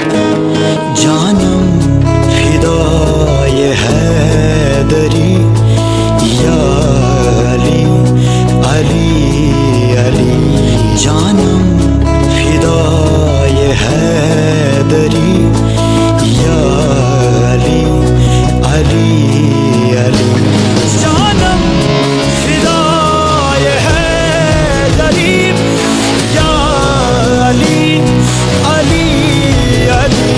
जानम फिदाए हैदरी या अली अली अली। जानम फिदाए हैदरी या अली अली अली। जानम फिदाए हैदरी या अली अली अली।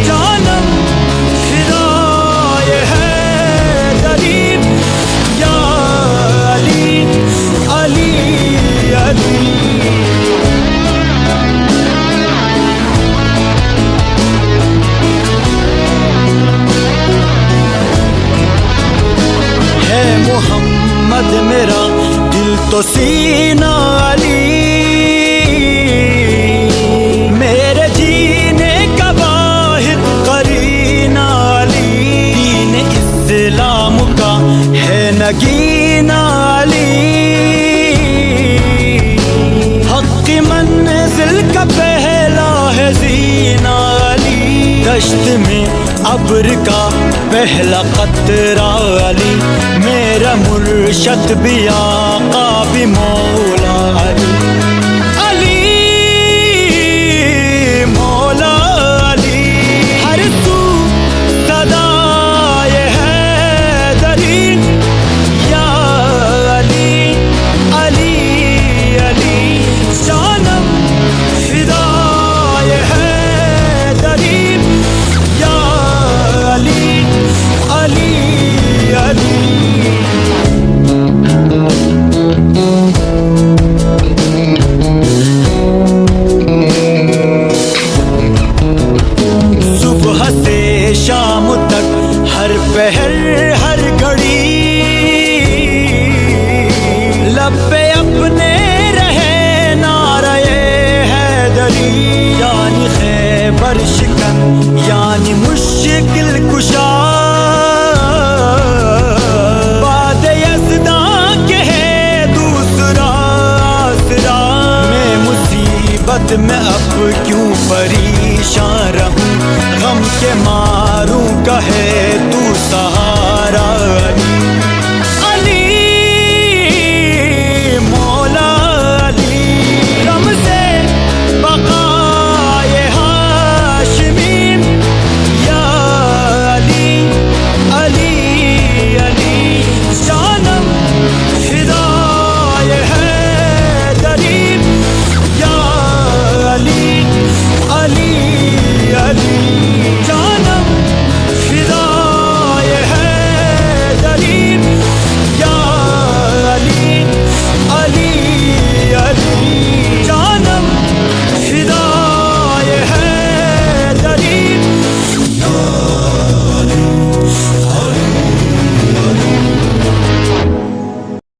जानम फिदाए हैदरी या अली अली अली। है मोहम्मद मेरा दिल तो सीना अली, मेरे जीने का वाहिद करीना अली। दीन इस्लाम का है नगीना अली, हक की मंजिल का पहला है जीना अली। दश्त में अब्र का पहला कतरा अली, मेरा मुर्शद भी आका भी मौला अली। अली मौला अली। हर तू सदाए हैदरी या अली अली अली। जानम फिदाए हैदरी या अली अली अली। सुबह से शाम तक हर पहर हर घड़ी लब पे अपने रहे नारे हैदरी। यानी खैबर शिकन यानी मुश्किल कुशा, बाद यज़दा के है दूसरा आसरा। मैं मुसीबत में अब क्यों परेशान रहूं, गम के मारूं कहे तू सहारा।